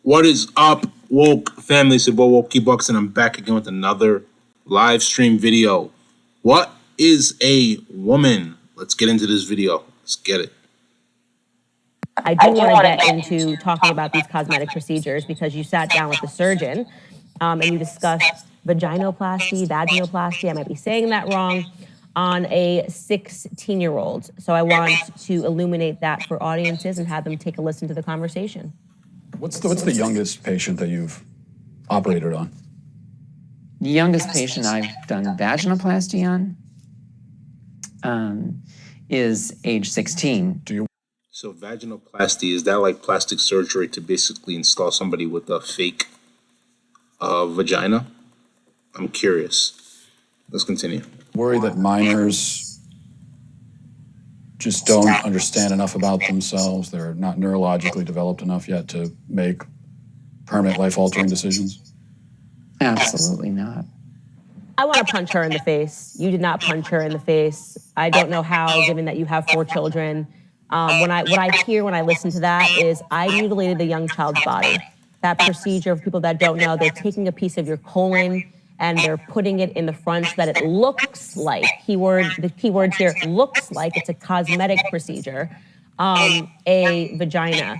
What is up, woke family? It's your boy Wokey Bucks, and I'm back again with another live stream video. What is a woman? Let's get into this video. Let's get it. I do want to get into talking about these cosmetic procedures because you sat down with the surgeon and you discussed vaginoplasty. I might be saying that wrong, on a 16-year-old. So I want to illuminate that for audiences and have them take a listen to the conversation. What's the youngest patient that you've operated on? The youngest patient I've done vaginoplasty on is age 16. So vaginoplasty, is that like plastic surgery to basically install somebody with a fake vagina? I'm curious. Let's continue. Worry that minors just don't understand enough about themselves. They're not neurologically developed enough yet to make permanent life-altering decisions? Absolutely not. I want to punch her in the face. You did not punch her in the face. I don't know how, given that you have 4 children. What I hear when I listen to that is I mutilated a young child's body. That procedure, for people that don't know, they're taking a piece of your colon and they're putting it in the front so that it looks like, the keywords here, looks like it's a cosmetic procedure, a vagina.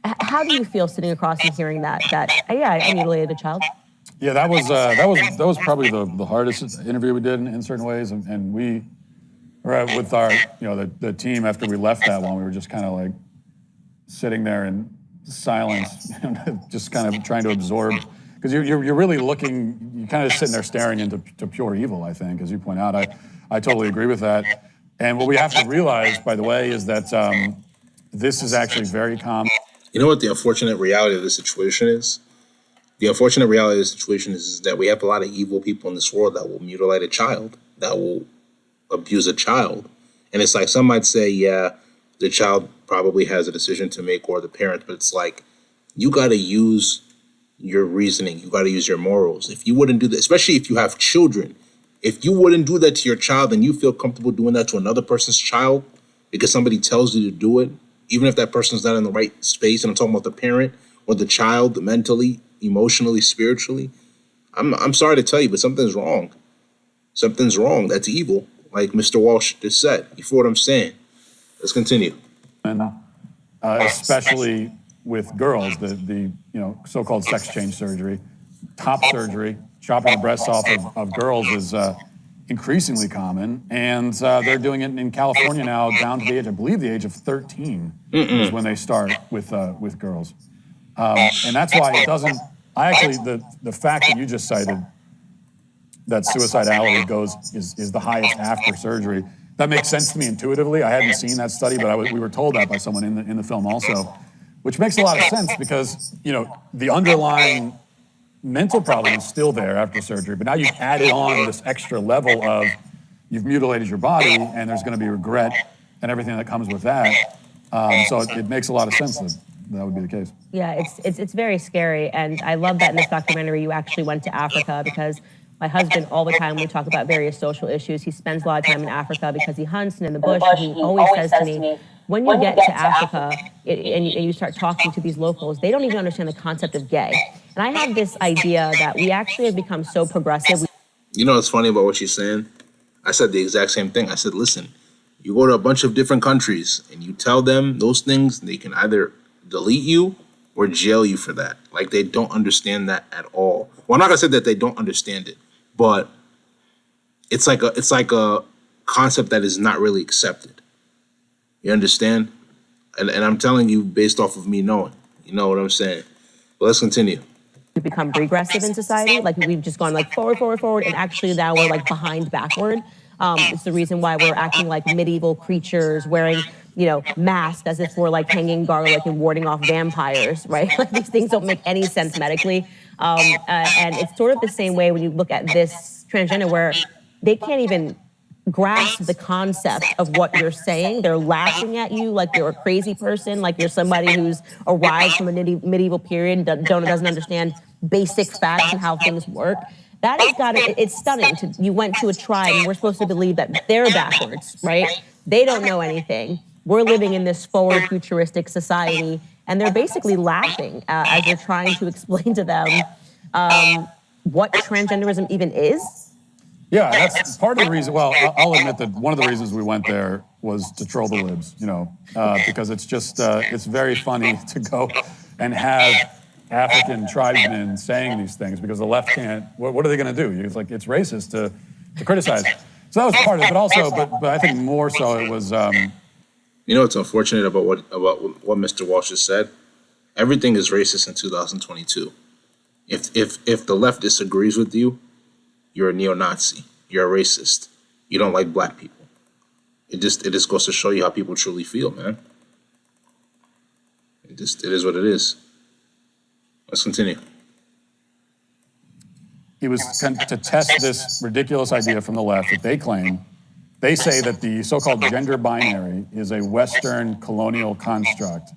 How do you feel sitting across and hearing that I mutilated a child? Yeah, that was probably the hardest interview we did in certain ways, and we were with our the team after we left that one. We were just kind of like sitting there in silence, just kind of trying to absorb, because you're really looking, you're kind of sitting there staring into pure evil. I think, as you point out, I totally agree with that. And what we have to realize, by the way, is that this is actually very common. You know what the unfortunate reality of the situation is? The unfortunate reality of the situation is that we have a lot of evil people in this world that will mutilate a child, that will abuse a child. And it's like, some might say, yeah, the child probably has a decision to make, or the parent, but it's like, you got to use your reasoning. You got to use your morals. If you wouldn't do that, especially if you have children, if you wouldn't do that to your child and you feel comfortable doing that to another person's child because somebody tells you to do it, even if that person's not in the right space, and I'm talking about the parent or the child, mentally, emotionally, spiritually, I'm sorry to tell you, but something's wrong. Something's wrong. That's evil, like Mr. Walsh just said. You feel what I'm saying? Let's continue. And especially with girls, the so-called sex change surgery, top surgery, chopping the breasts off of girls is increasingly common, and they're doing it in California now down to the age, I believe, the age of 13 is when they start with girls, and that's why it doesn't. The fact that you just cited, that suicidality is the highest after surgery. That makes sense to me intuitively. I hadn't seen that study, but we were told that by someone in the film also, which makes a lot of sense because the underlying mental problem is still there after surgery, but now you've added on this extra level of you've mutilated your body, and there's going to be regret and everything that comes with that. So it makes a lot of sense that would be the case. Yeah, it's very scary, and I love that in this documentary you actually went to Africa, because my husband, all the time, we talk about various social issues. He spends a lot of time in Africa because he hunts and in the bush. And he always says to me, when you get to Africa and you start talking to these locals, they don't even understand the concept of gay. And I have this idea that we actually have become so progressive. You know what's funny about what she's saying? I said the exact same thing. I said, listen, you go to a bunch of different countries and you tell them those things, they can either delete you or jail you for that. Like, they don't understand that at all. Well, I'm not gonna say that they don't understand it, but it's like a concept that is not really accepted. You understand? And I'm telling you based off of me knowing. You know what I'm saying? But let's continue. We've become regressive in society. Like, we've just gone like forward, and actually now we're like behind backward. It's the reason why we're acting like medieval creatures, wearing masks as if we're like hanging garlic and warding off vampires, right? Like, these things don't make any sense medically. And it's sort of the same way when you look at this transgender, where they can't even grasp the concept of what you're saying. They're laughing at you like you're a crazy person, like you're somebody who's arrived from a medieval period and doesn't understand basic facts and how things work. That has got it. It's stunning. You went to a tribe, and we're supposed to believe that they're backwards, right? They don't know anything. We're living in this forward futuristic society, and they're basically laughing as you're trying to explain to them what transgenderism even is. Yeah, that's part of the reason. Well, I'll admit that one of the reasons we went there was to troll the libs, because it's just, it's very funny to go and have African tribesmen saying these things because the left can't. What are they going to do? It's like it's racist to criticize. So that was part of it, but also, but I think more so it was. What's unfortunate about what Mr. Walsh has said? Everything is racist in 2022. If the left disagrees with you, you're a neo-Nazi. You're a racist. You don't like black people. It just goes to show you how people truly feel, man. It is what it is. Let's continue. He was to test this ridiculous idea from the left that they claim. They say that the so-called gender binary is a Western colonial construct.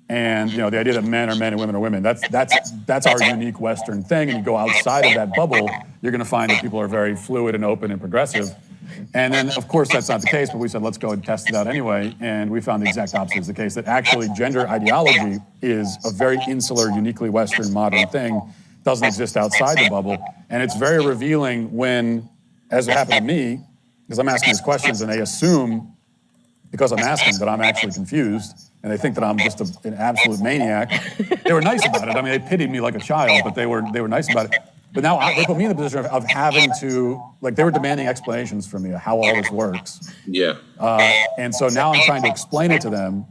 And the idea that men are men and women are women, that's our unique Western thing. And you go outside of that bubble, you're going to find that people are very fluid and open and progressive. And then, of course, that's not the case, but we said, let's go and test it out anyway. And we found the exact opposite is the case, that actually gender ideology is a very insular, uniquely Western modern thing, doesn't exist outside the bubble. And it's very revealing when, as it happened to me, because I'm asking these questions and they assume, because I'm asking, that I'm actually confused, and they think that I'm just an absolute maniac. They were nice about it. I mean, they pitied me like a child, but they were nice about it. But now they put me in the position of having to, they were demanding explanations from me of how all this works. Yeah. And so now I'm trying to explain it to them,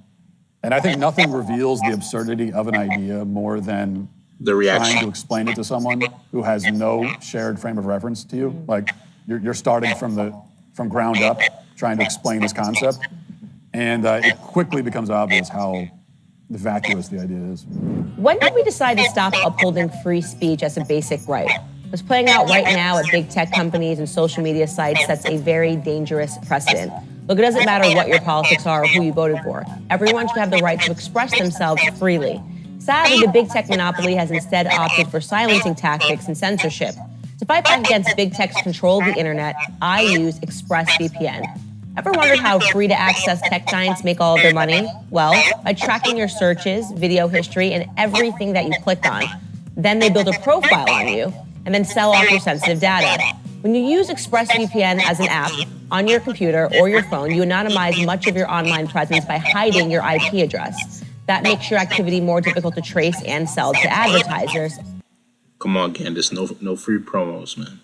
and I think nothing reveals the absurdity of an idea more than The reaction. trying to explain it to someone who has no shared frame of reference to you. Like you're starting from ground up, trying to explain this concept. And it quickly becomes obvious how vacuous the idea is. When did we decide to stop upholding free speech as a basic right? What's playing out right now at big tech companies and social media sites sets a very dangerous precedent. Look, it doesn't matter what your politics are or who you voted for. Everyone should have the right to express themselves freely. Sadly, the big tech monopoly has instead opted for silencing tactics and censorship. To fight back against big tech's control of the internet, I use ExpressVPN. Ever wondered how free-to-access tech giants make all of their money? Well, by tracking your searches, video history, and everything that you clicked on. Then they build a profile on you, and then sell off your sensitive data. When you use ExpressVPN as an app on your computer or your phone, you anonymize much of your online presence by hiding your IP address. That makes your activity more difficult to trace and sell to advertisers. Come on, Candace. No free promos, man.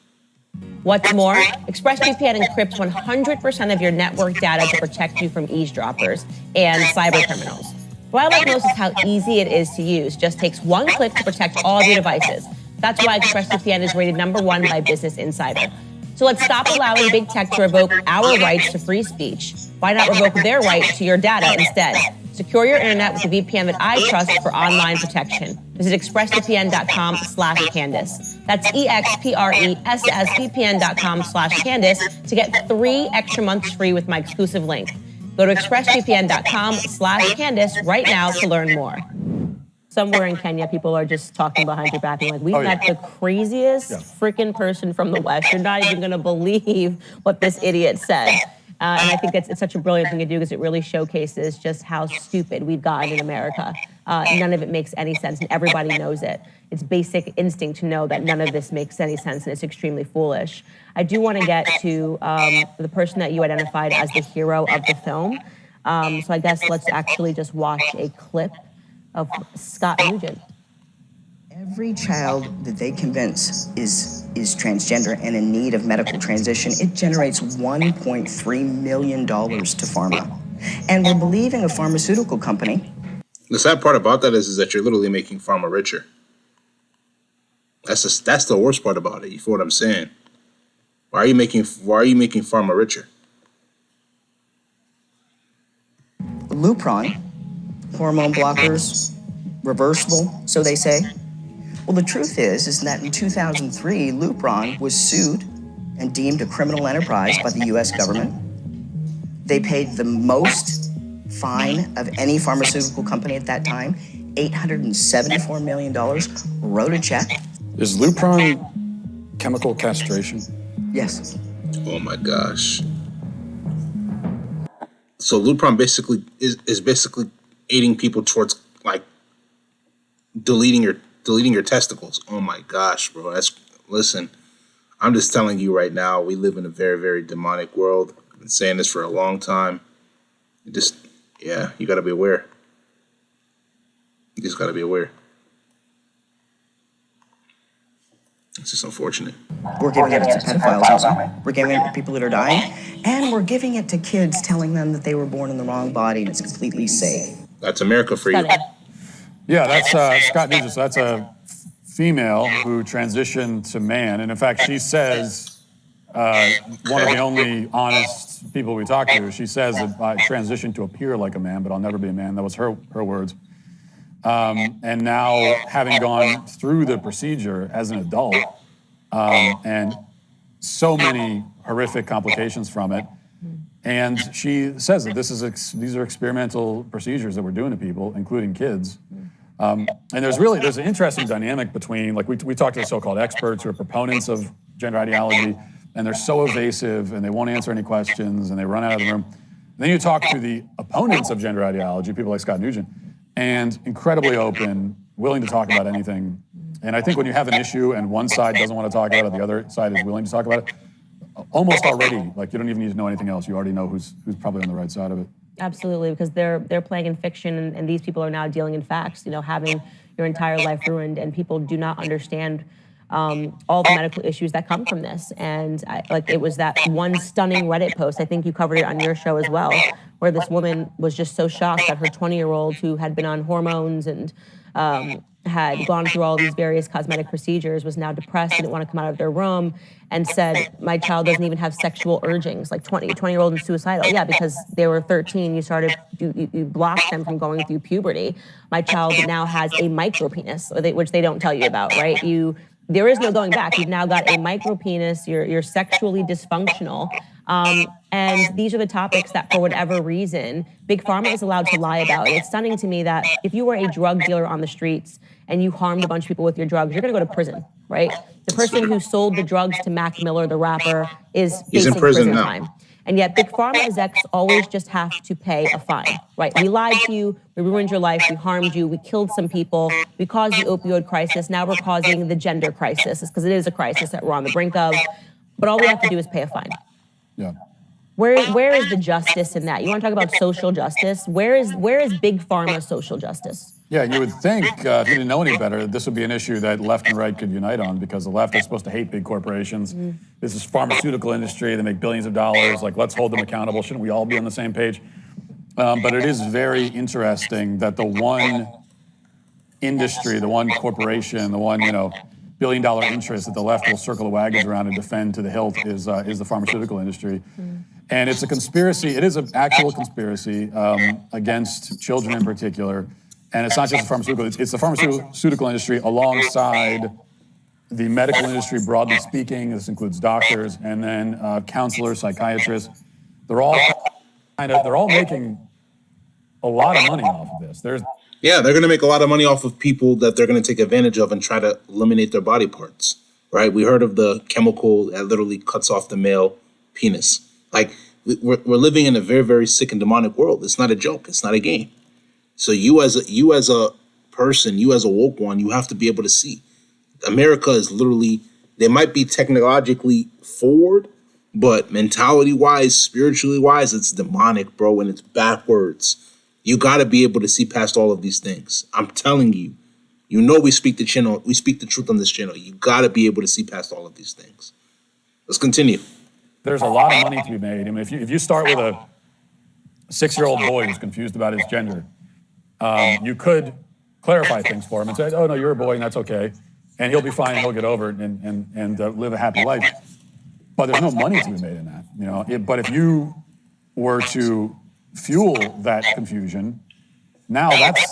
What's more, ExpressVPN encrypts 100% of your network data to protect you from eavesdroppers and cyber criminals. What I like most is how easy it is to use. Just takes one click to protect all of your devices. That's why ExpressVPN is rated #1 by Business Insider. So let's stop allowing big tech to revoke our rights to free speech. Why not revoke their right to your data instead? Secure your internet with a VPN that I trust for online protection. Visit expressvpn.com/Candace. That's expressvpn.com/Candace to get 3 extra months free with my exclusive link. Go to expressvpn.com/Candace right now to learn more. Somewhere in Kenya, people are just talking behind your back and like, we've got the craziest freaking person from the West. You're not even gonna believe what this idiot said. And I think it's such a brilliant thing to do because it really showcases just how stupid we've gotten in America. None of it makes any sense, and everybody knows it. It's basic instinct to know that none of this makes any sense, and it's extremely foolish. I do want to get to the person that you identified as the hero of the film. So I guess let's actually just watch a clip of Scott Nugent. Every child that they convince is transgender and in need of medical transition, it generates $1.3 million to pharma. And we're believing a pharmaceutical company. The sad part about that is that you're literally making pharma richer. That's the worst part about it. You feel what I'm saying? Why are you making pharma richer? Lupron, hormone blockers, reversible, so they say. Well, the truth is that in 2003, Lupron was sued and deemed a criminal enterprise by the U.S. government. They paid the most fine of any pharmaceutical company at that time, $874 million, wrote a check. Is Lupron chemical castration? Yes. Oh my gosh. So Lupron basically is basically aiding people towards like deleting your testicles. Oh my gosh, bro. Listen. I'm just telling you right now, we live in a very, very demonic world. I've been saying this for a long time. You got to be aware. You just got to be aware. It's just unfortunate. We're giving it to pedophiles, aren't we? We're giving it to people that are dying, and we're giving it to kids, telling them that they were born in the wrong body and it's completely safe. That's America for you. Stunning. Yeah, that's Scott Nugent. So that's a female who transitioned to man. And in fact, she says, one of the only honest people we talked to, she says that I transitioned to appear like a man, but I'll never be a man. That was her words. And now, having gone through the procedure as an adult, and so many horrific complications from it, and she says that these are experimental procedures that we're doing to people, including kids. And there's an interesting dynamic between, like we talk to the so-called experts who are proponents of gender ideology, and they're so evasive and they won't answer any questions and they run out of the room. And then you talk to the opponents of gender ideology, people like Scott Nugent, and incredibly open, willing to talk about anything. And I think when you have an issue and one side doesn't want to talk about it, the other side is willing to talk about it, almost already, like you don't even need to know anything else. You already know who's probably on the right side of it. Absolutely, because they're playing in fiction, and these people are now dealing in facts. You know, having your entire life ruined, and people do not understand all the medical issues that come from this. And it was that one stunning Reddit post. I think you covered it on your show as well, where this woman was just so shocked that her 20-year-old, who had been on hormones and had gone through all these various cosmetic procedures, was now depressed, didn't want to come out of their room, and said, my child doesn't even have sexual urgings. Like 20-year-old and suicidal. Yeah, because they were 13, you blocked them from going through puberty. My child now has a micro penis, which they don't tell you about, right? There is no going back. You've now got a micro penis, you're sexually dysfunctional. And these are the topics that, for whatever reason, Big Pharma is allowed to lie about. And it's stunning to me that if you were a drug dealer on the streets and you harmed a bunch of people with your drugs, you're going to go to prison, right? The person who sold the drugs to Mac Miller, the rapper, is facing prison time. And yet Big Pharma execs always just have to pay a fine, right? We lied to you, we ruined your life, we harmed you, we killed some people, we caused the opioid crisis, now we're causing the gender crisis, because it is a crisis that we're on the brink of. But all we have to do is pay a fine. Yeah. Where is the justice in that? You want to talk about social justice? Where is Big Pharma social justice? Yeah, and you would think, if you didn't know any better, this would be an issue that left and right could unite on, because the left is supposed to hate big corporations. This is pharmaceutical industry, they make billions of dollars, like let's hold them accountable. Shouldn't we all be on the same page? But it is very interesting that the one industry, the one corporation, the one, billion-dollar interest that the left will circle the wagons around and defend to the hilt is the pharmaceutical industry. And it's a conspiracy, it is an actual conspiracy against children in particular. And it's not just the pharmaceutical, it's the pharmaceutical industry alongside the medical industry, broadly speaking. This includes doctors, and then counselors, psychiatrists. They're all making a lot of money off of this. They're going to make a lot of money off of people that they're going to take advantage of and try to eliminate their body parts, right? We heard of the chemical that literally cuts off the male penis. Like, we're living in a very, very sick and demonic world. It's not a joke. It's not a game. So you as a person, you as a woke one, you have to be able to see. America is literally, they might be technologically forward, but mentality-wise, spiritually-wise, it's demonic, bro, and it's backwards. You got to be able to see past all of these things. I'm telling you. We speak the truth on this channel. You got to be able to see past all of these things. Let's continue. There's a lot of money to be made. I mean, if you start with a 6-year-old boy who's confused about his gender, you could clarify things for him and say, oh, no, you're a boy and that's okay. And he'll be fine and he'll get over it and live a happy life. But there's no money to be made in that. But if you were to fuel that confusion, now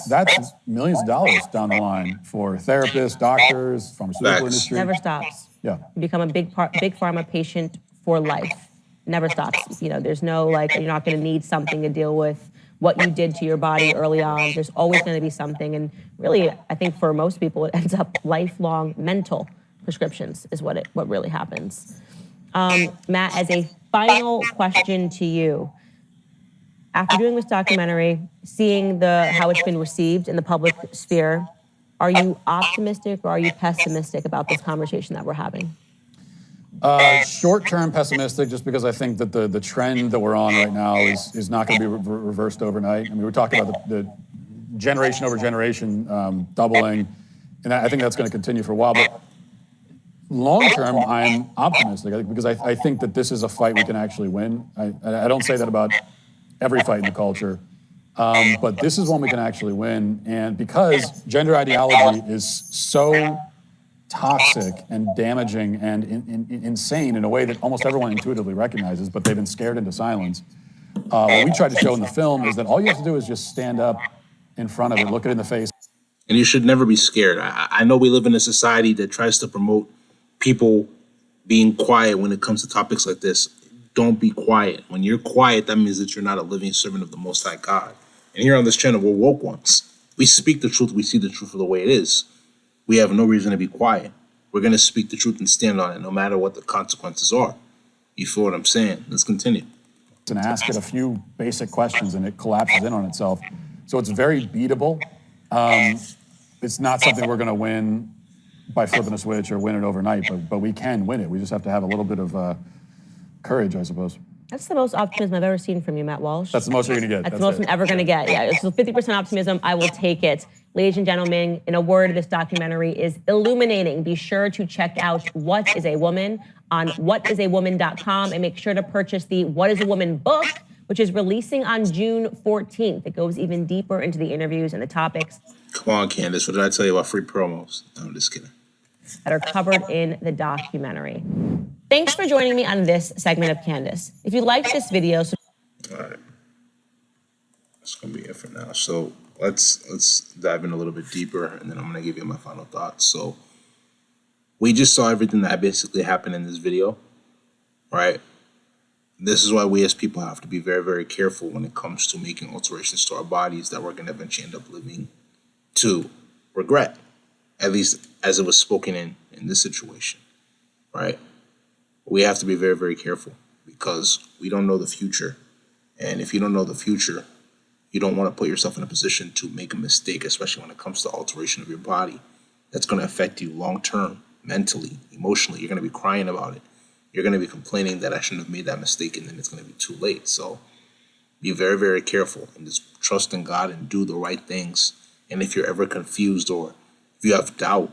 that's millions of dollars down the line for therapists, doctors, pharmaceutical industry. Never stops. Yeah. You become a big pharma patient for life. Never stops. There's no, you're not going to need something to deal with what you did to your body early on. There's always going to be something. And really, I think for most people, it ends up lifelong mental prescriptions is what really happens. Matt, as a final question to you, After doing this documentary, seeing how it's been received in the public sphere, are you optimistic or are you pessimistic about this conversation that we're having? Short-term pessimistic, just because I think that the trend that we're on right now is not going to be reversed overnight. I mean, we're talking about the generation over generation doubling, and I think that's going to continue for a while. But long-term, I'm optimistic because I think that this is a fight we can actually win. I don't say that about every fight in the culture, but this is one we can actually win. And because gender ideology is so toxic and damaging and insane in a way that almost everyone intuitively recognizes, but they've been scared into silence. What we tried to show in the film is that all you have to do is just stand up in front of it, look it in the face. And you should never be scared. I know we live in a society that tries to promote people being quiet when it comes to topics like this. Don't be quiet. When you're quiet, that means that you're not a living servant of the Most High God. And here on this channel, we're woke ones. We speak the truth. We see the truth for the way it is. We have no reason to be quiet. We're going to speak the truth and stand on it, no matter what the consequences are. You feel what I'm saying? Let's continue. And ask it a few basic questions, and it collapses in on itself. So it's very beatable. It's not something we're going to win by flipping a switch or win it overnight, but we can win it. We just have to have a little bit of courage, I suppose. That's the most optimism I've ever seen from you, Matt Walsh. That's the most you're going to get. That's the most I'm ever going to get. Yeah, it's 50% optimism. I will take it. Ladies and gentlemen, in a word, this documentary is illuminating. Be sure to check out What is a Woman on whatisawoman.com and make sure to purchase the What is a Woman book, which is releasing on June 14th. It goes even deeper into the interviews and the topics. Come on, Candace. What did I tell you about free promos? No, I'm just kidding. That are covered in the documentary. Thanks for joining me on this segment of Candace. If you liked this video, all right, that's gonna be it for now. So let's dive in a little bit deeper, and then I'm gonna give you my final thoughts. So we just saw everything that basically happened in this video, right? This is why we as people have to be very, very careful when it comes to making alterations to our bodies that we're gonna eventually end up living to regret, at least as it was spoken in this situation, right? We have to be very, very careful because we don't know the future. And if you don't know the future, you don't want to put yourself in a position to make a mistake, especially when it comes to alteration of your body. That's going to affect you long-term, mentally, emotionally. You're going to be crying about it. You're going to be complaining that I shouldn't have made that mistake, and then it's going to be too late. So be very, very careful and just trust in God and do the right things. And if you're ever confused or if you have doubt,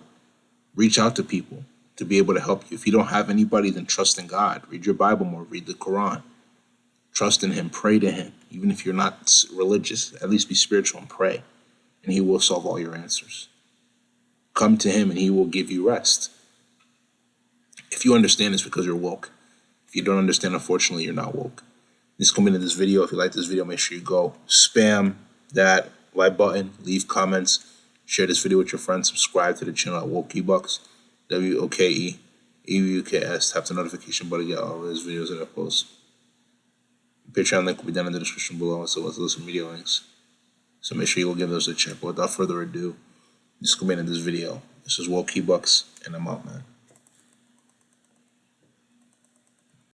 reach out to people to be able to help you. If you don't have anybody, then trust in God. Read your Bible more. Read the Quran. Trust in Him. Pray to Him. Even if you're not religious, at least be spiritual and pray. And He will solve all your answers. Come to Him and He will give you rest. If you understand, it's because you're woke. If you don't understand, unfortunately, you're not woke. This is coming to this video. If you like this video, make sure you go spam that like button, leave comments, share this video with your friends, subscribe to the channel at WokeEbucks. WOKEEBUKS. Tap the notification button to get all of those videos that I post. Patreon link will be down in the description below, so let's listen media links. So make sure you will give those a check. But without further ado, this is going to be in this video. This is WokeEbucks, and I'm out, man.